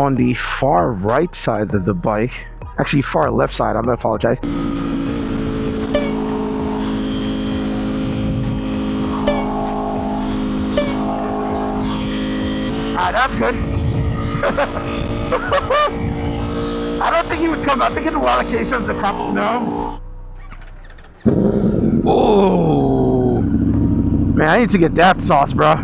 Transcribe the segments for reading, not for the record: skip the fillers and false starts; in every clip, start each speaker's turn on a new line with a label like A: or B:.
A: on the far right side of the bike. Actually, far left side. I'm gonna apologize. That's good. I don't think he would come. I think in a lot of cases the cops know. Oh man, I need to get that sauce, bro.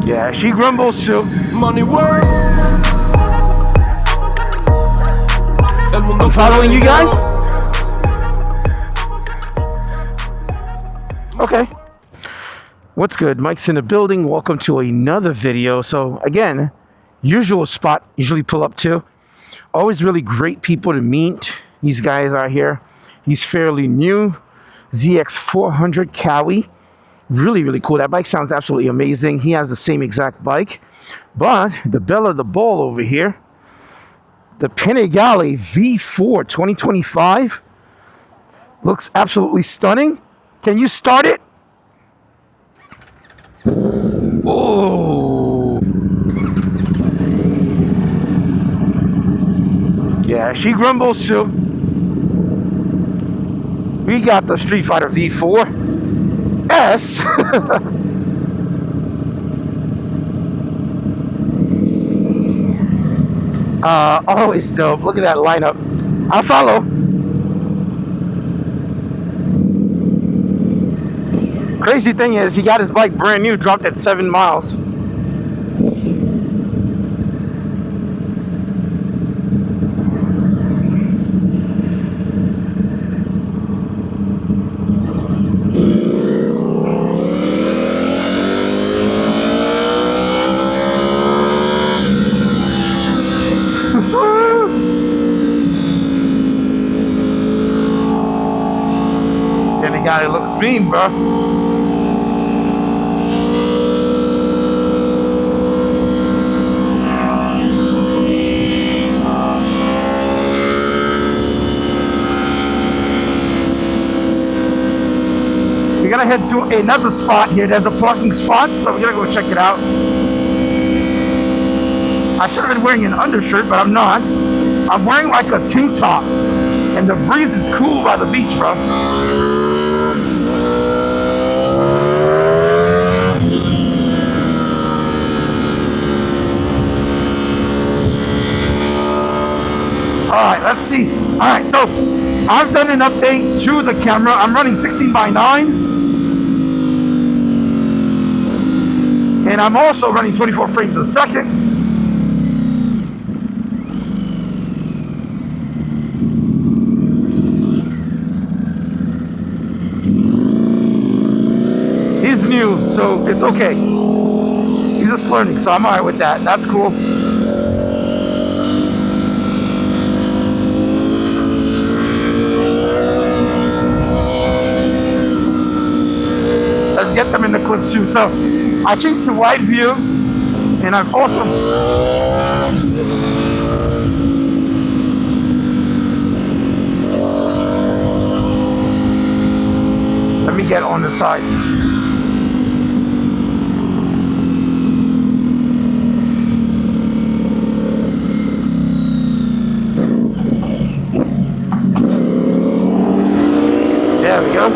A: Yeah, she grumbles too. Money work. I'm following you guys. Okay. What's good? Mike's in the building. Welcome to another video. So again, usual spot, usually pull up to. Always really great people to meet. These guys out here. He's fairly new. ZX400 Cowie. Really, really cool. That bike sounds absolutely amazing. He has the same exact bike. But the belle of the ball over here, the Panigale V4 2025. Looks absolutely stunning. Can you start it? Oh. Yeah, she grumbles too. We got the Street Fighter V4 S. Always dope. Look at that lineup. I'll follow. Crazy thing is, he got his bike brand new, dropped at 7 miles. Yeah, the guy looks mean, bro. We're gonna head to another spot here. There's a parking spot, so we're gonna go check it out. I should have been wearing an undershirt, but I'm not. I'm wearing like a tank top, and the breeze is cool by the beach, bro. Alright, let's see. Alright, so I've done an update to the camera. I'm running 16:9. And I'm also running 24 frames a second. He's new, so it's okay. He's just learning, so I'm alright with that. That's cool. Let's get them in the clip too. So I changed to wide view, and I've also let me get on the side. There we go.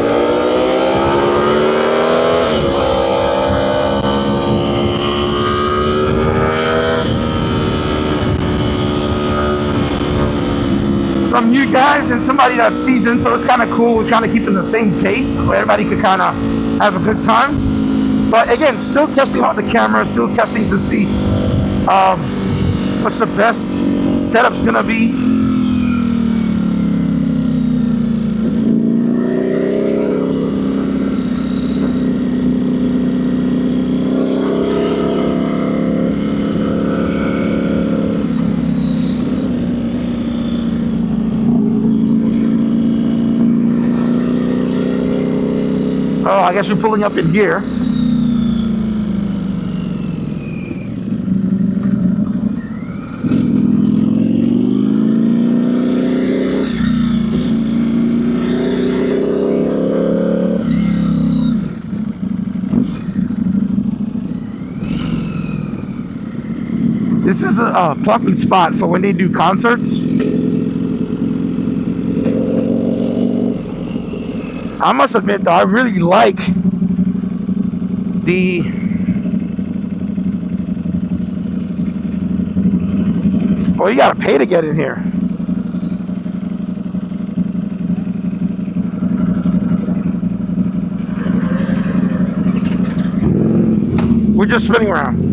A: Some new guys and somebody that's seasoned, so it's kind of cool. We're trying to keep in the same pace so everybody could kind of have a good time. But again, still testing out the camera, still testing to see what's the best setup's gonna be. Oh, I guess we're pulling up in here. a parking spot for when they do concerts. I must admit though, I really like the you gotta pay to get in here. We're just spinning around.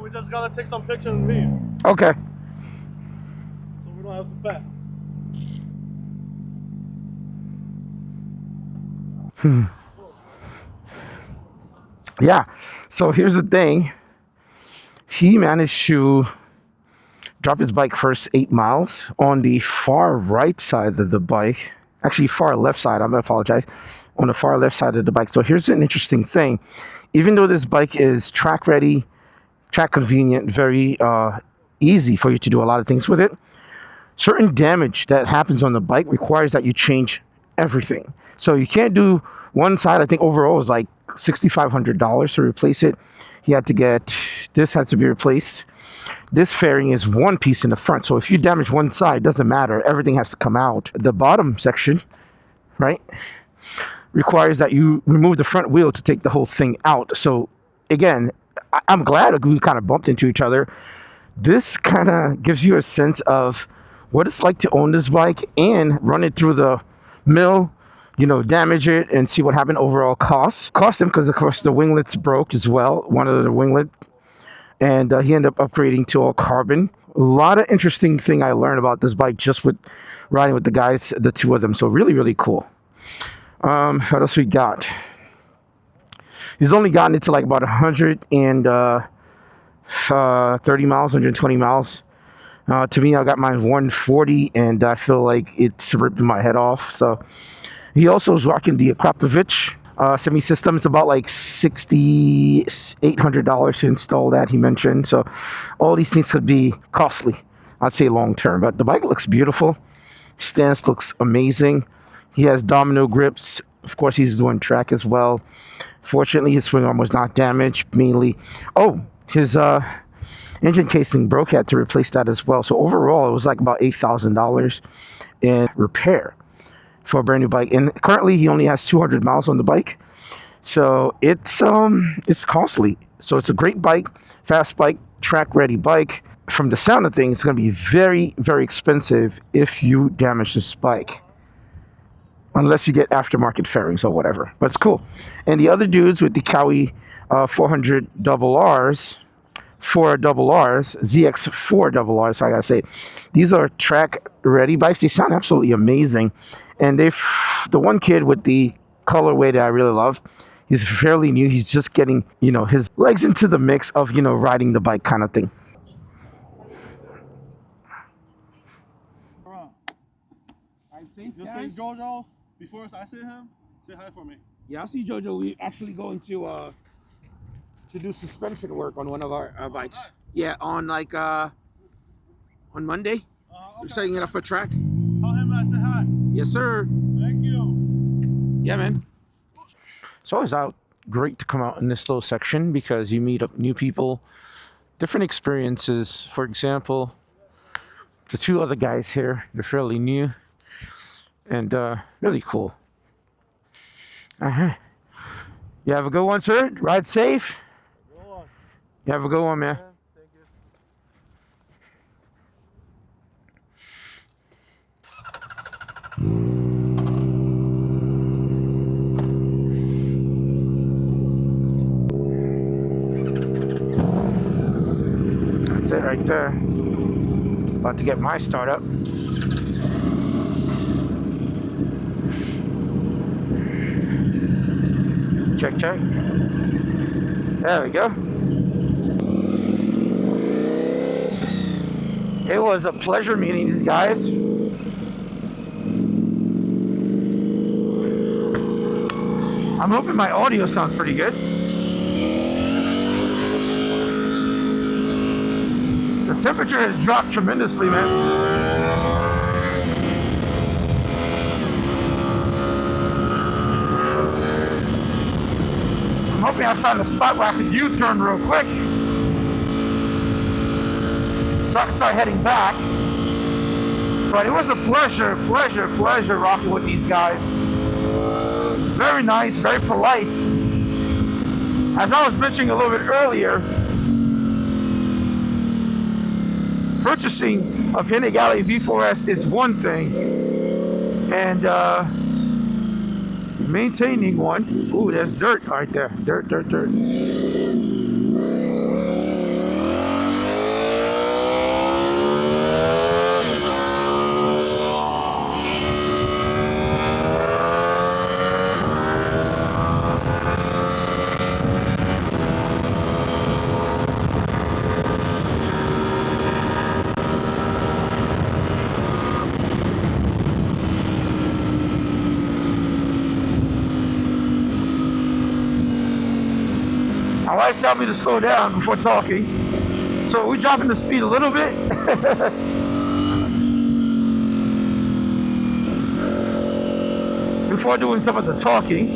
B: We just gotta take some pictures and leave.
A: Okay.
B: So we don't have to pay.
A: Yeah. So here's the thing. He managed to drop his bike first 8 miles on the far right side of the bike. Actually, far left side. I apologize. On the far left side of the bike. So here's an interesting thing. Even though this bike is track ready, track convenient, very easy for you to do a lot of things with it, certain damage that happens on the bike requires that you change everything. So you can't do one side. I think overall is like $6,500 to replace it. He had to get, this has to be replaced. This fairing is one piece in the front. So if you damage one side, doesn't matter. Everything has to come out. The bottom section, right, requires that you remove the front wheel to take the whole thing out. So again, I'm glad we kind of bumped into each other. This kind of gives you a sense of what it's like to own this bike and run it through the mill, you know, damage it and see what happened. Overall cost him, because of course the winglets broke as well, one of the winglet, and he ended up upgrading to all carbon. A lot of interesting thing I learned about this bike just with riding with the guys, the two of them. So really, really cool. What else we got? He's only gotten it to like about 130 miles, 120 miles. To me, I got mine 140, and I feel like it's ripping my head off. So he also is rocking the Krapovich semi-system. It's about like $6,800 to install that, he mentioned. So all these things could be costly, I'd say long term. But the bike looks beautiful. Stance looks amazing. He has domino grips. Of course, he's doing track as well. Fortunately, his swing arm was not damaged. Mainly, his engine casing broke. Had to replace that as well. So overall, it was like about $8,000 in repair for a brand new bike. And currently, he only has 200 miles on the bike. So it's costly. So it's a great bike, fast bike, track ready bike. From the sound of things, it's going to be very, very expensive if you damage this bike. Unless you get aftermarket fairings or whatever. But it's cool. And the other dudes with the Cowie 400 double Rs, ZX4 double Rs, I gotta say, these are track ready bikes. They sound absolutely amazing. And the one kid with the colorway that I really love, he's fairly new. He's just getting, his legs into the mix of, riding the bike kind of thing.
B: You see Jojo before I see him? Say hi for me.
A: Yeah, I see Jojo. We're actually going to do suspension work on one of our bikes. Yeah, on on Monday. Okay. We're setting it up for track.
B: Tell him I say hi.
A: Yes, sir.
B: Thank you.
A: Yeah, man. It's always great to come out in this little section because you meet up new people, different experiences. For example, the two other guys here, they're fairly new. And really cool. You have a good one, sir. Ride safe.
B: Good one.
A: You have a good one, man.
B: Thank
A: That's it right there. About about to get my start up. Check, check. There we go. It was a pleasure meeting these guys. I'm hoping my audio sounds pretty good. The temperature has dropped tremendously, man. I'm hoping I find a spot where I can U-turn real quick, so I can start heading back. But it was a pleasure rocking with these guys. Very nice, very polite. As I was mentioning a little bit earlier, purchasing a Panigale V4S is one thing, and maintaining one. Ooh, there's dirt right there. Dirt. My wife told me to slow down before talking, so we're dropping the speed a little bit. Before doing some of the talking.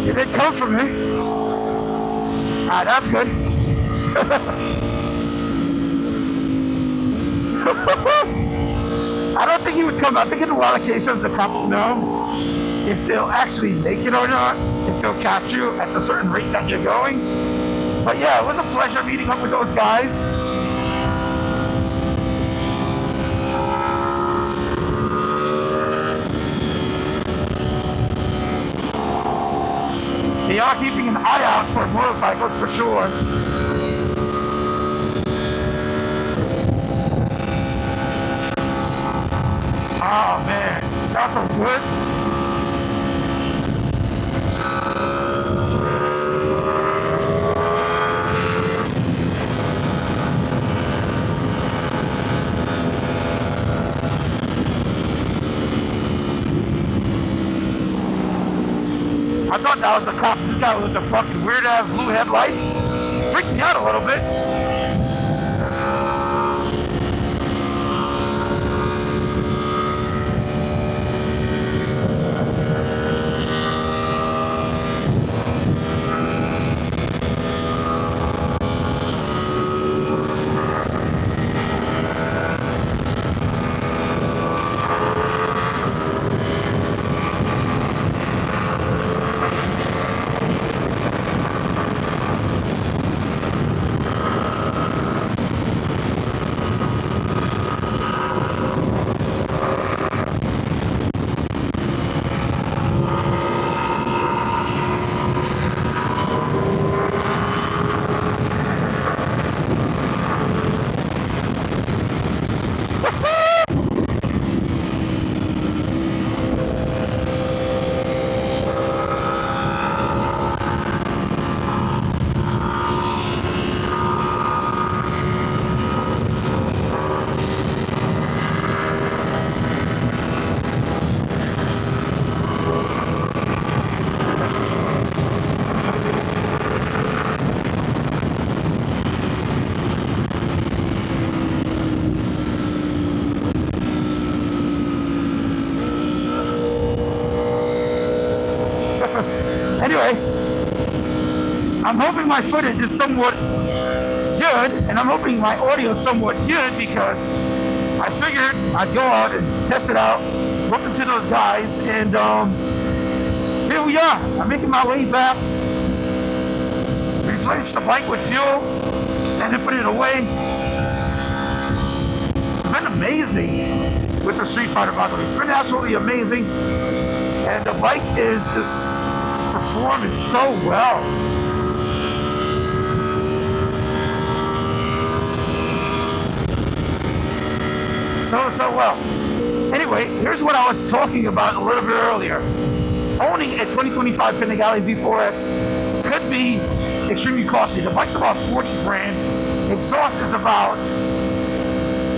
A: It didn't come from me. Ah, that's good. I don't think he would come. I think in a lot of cases the cops know if they'll actually make it or not, if they'll catch you at the certain rate that you're going. But yeah, it was a pleasure meeting up with those guys. They are keeping an eye out for motorcycles for sure. Oh man, sounds so good. I thought that was a cop. This guy with the fucking weird ass blue headlights freaked me out a little bit. Anyway, I'm hoping my footage is somewhat good, and I'm hoping my audio is somewhat good, because I figured I'd go out and test it out, look into those guys, and here we are. I'm making my way back, replenish the bike with fuel, and then put it away. It's been amazing with the Street Fighter, by the way. It's been absolutely amazing, and the bike is just performing so well. So well. Anyway, here's what I was talking about a little bit earlier. Owning a 2025 Panigale V4S could be extremely costly. The bike's about 40 grand. Exhaust is about,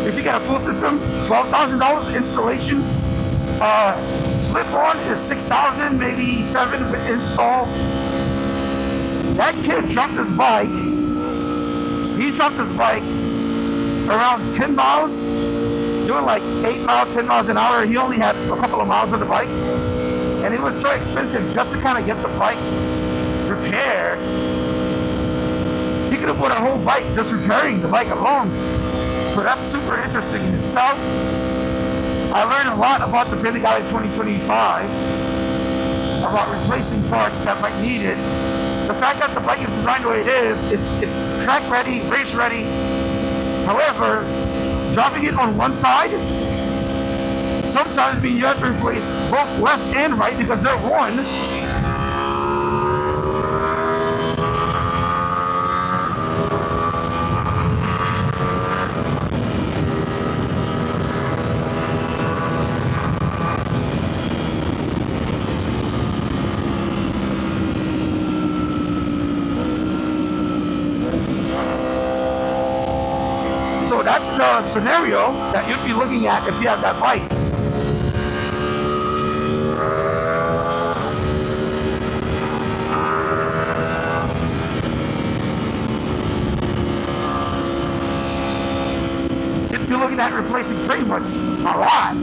A: if you get a full system, $12,000 installation. Slip-on is $6,000, maybe $7,000 with install. That kid dropped his bike. He dropped his bike around 10 miles, doing like 8 miles, 10 miles an hour. He only had a couple of miles on the bike, and it was so expensive just to kind of get the bike repaired. He could have bought a whole bike just repairing the bike alone. So that's super interesting in itself. I learned a lot about the Panigale 2025, about replacing parts that might need it. The fact that the bike is designed the way it is, it's track ready, race ready. However, dropping it on one side sometimes means you have to replace both left and right because they're one. So that's the scenario that you'd be looking at if you have that bike. You'd be looking at replacing pretty much a lot.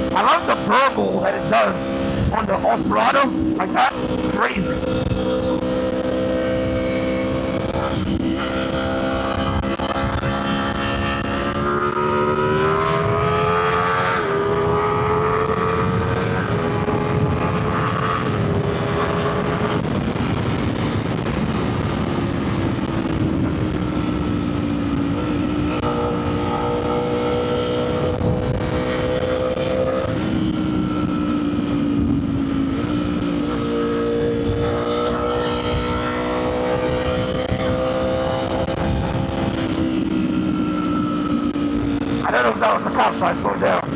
A: I love the burble that it does on the off-throttle, like that, crazy. I don't know if that was a cop, so I slowed down.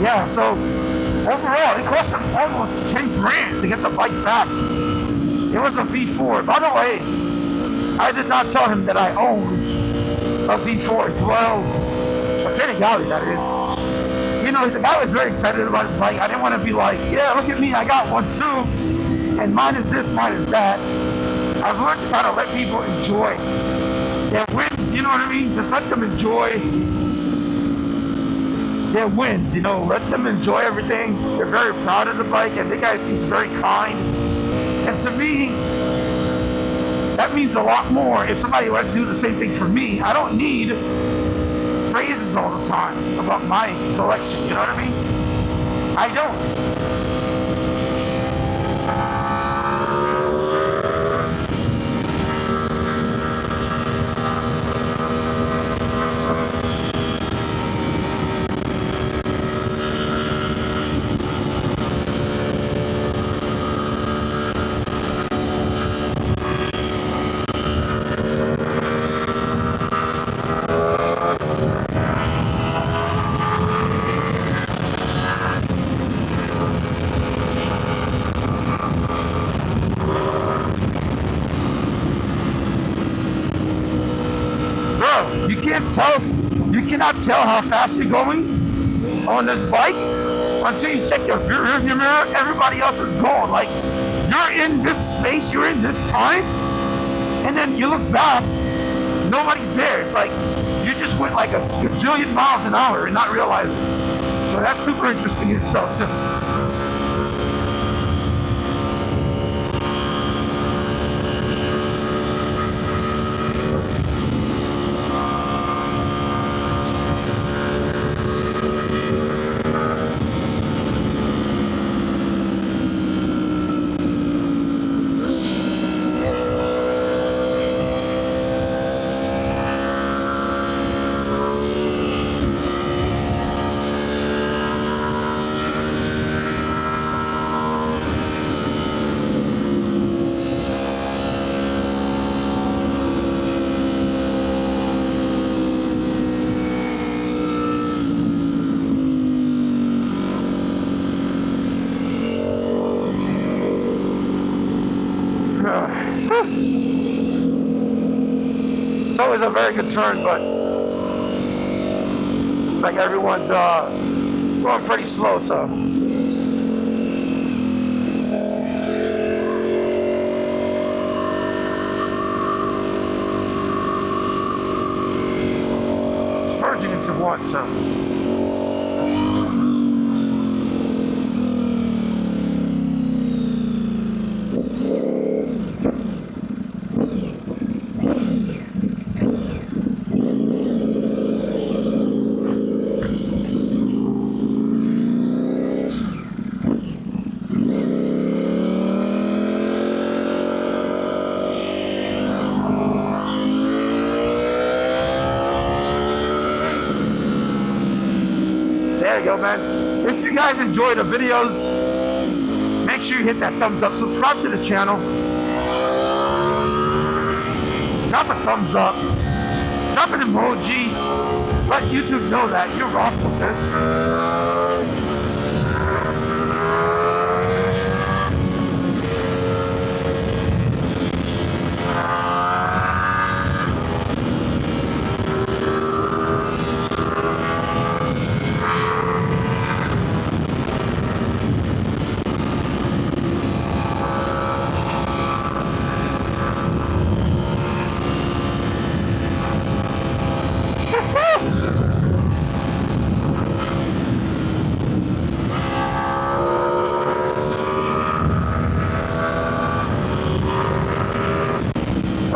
A: Yeah, so overall, it cost him almost 10 grand to get the bike back. It was a V4. By the way, I did not tell him that I own a V4 as well. A Panigale, that is. You know, the guy was very excited about his bike. I didn't want to be like, yeah, look at me, I got one too. And mine is this, mine is that. I've learned to kind of let people enjoy their wins, you know what I mean? Just let them enjoy their wins, you know, let them enjoy everything. They're very proud of the bike, and the guy seems very kind. And to me, that means a lot more if somebody would do the same thing for me. I don't need praises all the time about my collection, you know what I mean? I don't. You can't tell, you cannot tell how fast you're going on this bike until you check your rearview mirror. Everybody else is going. Like, you're in this space, you're in this time, and then you look back, nobody's there. It's like you just went like a gajillion miles an hour and not realizing it. So that's super interesting in itself too. It's always a very good turn, but it seems like everyone's going pretty slow, so. It's merging into one, so. There you go, man. If you guys enjoy the videos, make sure you hit that thumbs up. Subscribe to the channel. Drop a thumbs up. Drop an emoji. Let YouTube know that you're rocking with this.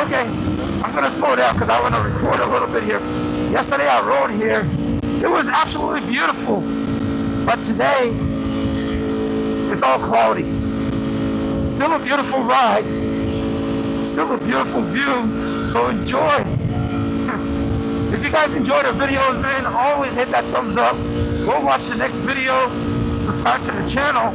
A: Okay, I'm gonna slow down because I want to record a little bit here. Yesterday I rode here. It was absolutely beautiful. But today, it's all cloudy. Still a beautiful ride. Still a beautiful view. So enjoy. If you guys enjoy the videos, man, always hit that thumbs up. Go watch the next video. Subscribe to the channel.